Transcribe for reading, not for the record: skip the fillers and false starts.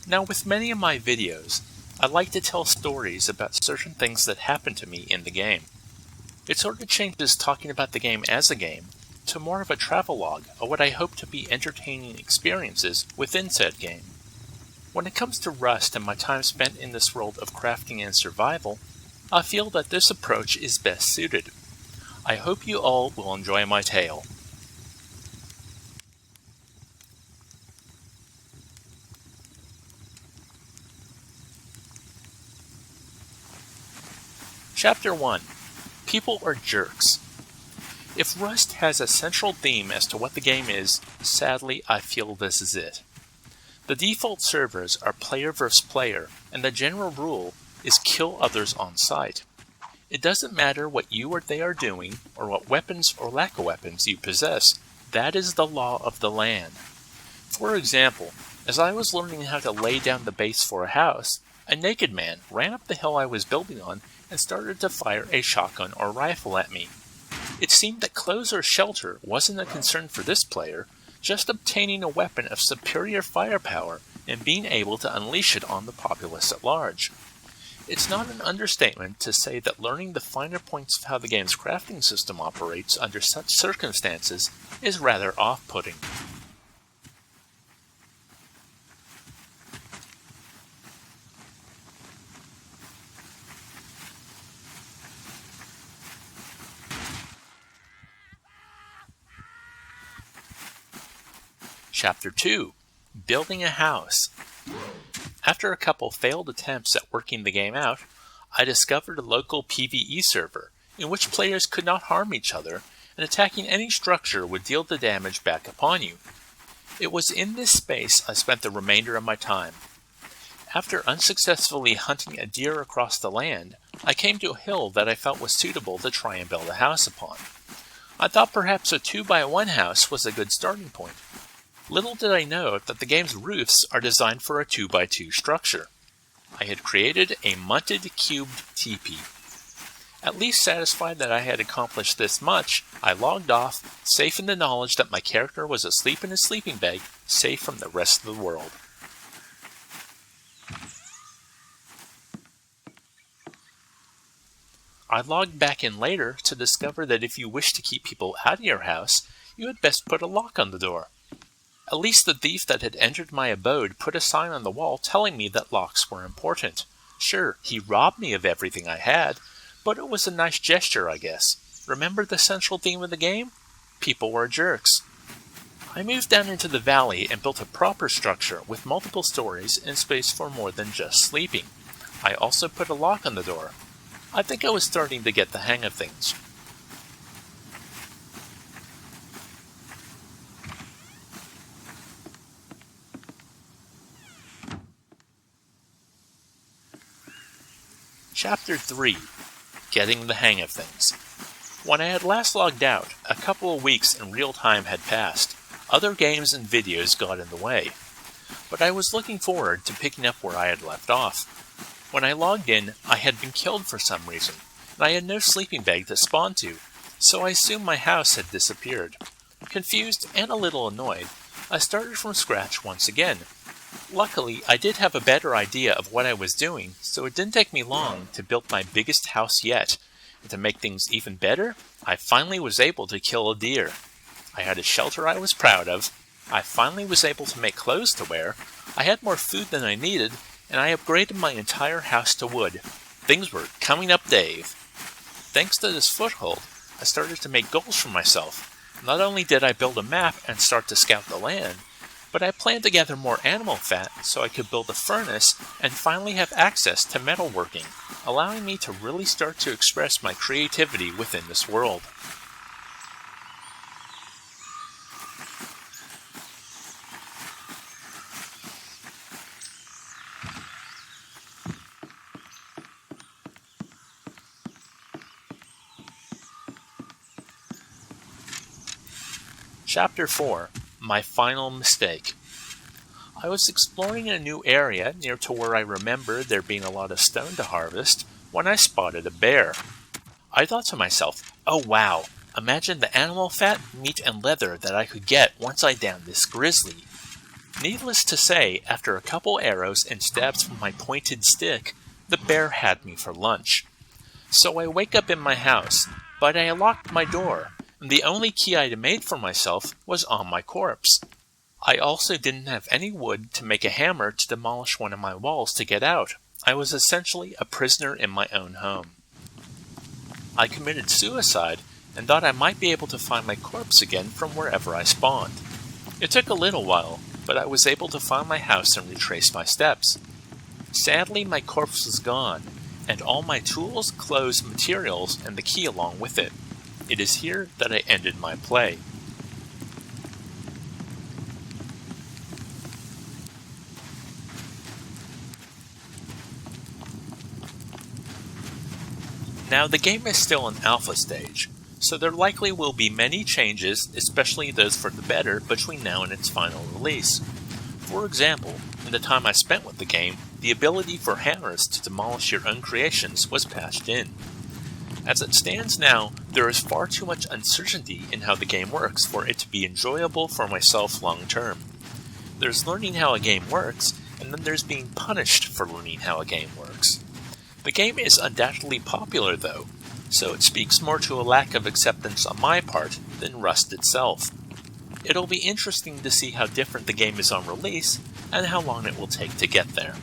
Now, with many of my videos, I like to tell stories about certain things that happen to me in the game. It sort of changes talking about the game as a game to more of a travelogue of what I hope to be entertaining experiences within said game. When it comes to Rust and my time spent in this world of crafting and survival, I feel that this approach is best suited. I hope you all will enjoy my tale. Chapter 1. People are jerks. If Rust has a central theme as to what the game is, sadly I feel this is it. The default servers are player versus player, and the general rule is kill others on sight. It doesn't matter what you or they are doing, or what weapons or lack of weapons you possess, that is the law of the land. For example, as I was learning how to lay down the base for a house, a naked man ran up the hill I was building on and started to fire a shotgun or rifle at me. It seemed that clothes or shelter wasn't a concern for this player, just obtaining a weapon of superior firepower and being able to unleash it on the populace at large. It's not an understatement to say that learning the finer points of how the game's crafting system operates under such circumstances is rather off-putting. Chapter 2. Building a House. After a couple failed attempts at working the game out, I discovered a local PvE server in which players could not harm each other, and attacking any structure would deal the damage back upon you. It was in this space I spent the remainder of my time. After unsuccessfully hunting a deer across the land, I came to a hill that I felt was suitable to try and build a house upon. I thought perhaps a 2x1 house was a good starting point. Little did I know that the game's roofs are designed for a 2x2 structure. I had created a munted cubed teepee. At least satisfied that I had accomplished this much, I logged off, safe in the knowledge that my character was asleep in his sleeping bag, safe from the rest of the world. I logged back in later to discover that if you wish to keep people out of your house, you had best put a lock on the door. At least the thief that had entered my abode put a sign on the wall telling me that locks were important. Sure, he robbed me of everything I had, but it was a nice gesture, I guess. Remember the central theme of the game? People were jerks. I moved down into the valley and built a proper structure with multiple stories and space for more than just sleeping. I also put a lock on the door. I think I was starting to get the hang of things. Chapter 3. Getting the Hang of Things. When I had last logged out, a couple of weeks in real time had passed. Other games and videos got in the way. But I was looking forward to picking up where I had left off. When I logged in, I had been killed for some reason, and I had no sleeping bag to spawn to, so I assumed my house had disappeared. Confused and a little annoyed, I started from scratch once again. Luckily, I did have a better idea of what I was doing, so it didn't take me long to build my biggest house yet. And to make things even better, I finally was able to kill a deer. I had a shelter I was proud of, I finally was able to make clothes to wear, I had more food than I needed, and I upgraded my entire house to wood. Things were coming up, Dave. Thanks to this foothold, I started to make goals for myself. Not only did I build a map and start to scout the land, but I planned to gather more animal fat so I could build a furnace and finally have access to metalworking, allowing me to really start to express my creativity within this world. Chapter 4. My Final Mistake. I was exploring a new area near to where I remember there being a lot of stone to harvest when I spotted a bear. I thought to myself, oh wow, imagine the animal fat, meat, and leather that I could get once I downed this grizzly. Needless to say, after a couple arrows and stabs from my pointed stick, the bear had me for lunch. So I wake up in my house, but I locked my door, and the only key I made for myself was on my corpse. I also didn't have any wood to make a hammer to demolish one of my walls to get out. I was essentially a prisoner in my own home. I committed suicide and thought I might be able to find my corpse again from wherever I spawned. It took a little while, but I was able to find my house and retrace my steps. Sadly, my corpse was gone, and all my tools, clothes, materials, and the key along with it. It is here that I ended my play. Now, the game is still in alpha stage, so there likely will be many changes, especially those for the better, between now and its final release. For example, in the time I spent with the game, the ability for hammers to demolish your own creations was patched in. As it stands now, there is far too much uncertainty in how the game works for it to be enjoyable for myself long term. There's learning how a game works, and then there's being punished for learning how a game works. The game is undoubtedly popular though, so it speaks more to a lack of acceptance on my part than Rust itself. It'll be interesting to see how different the game is on release, and how long it will take to get there.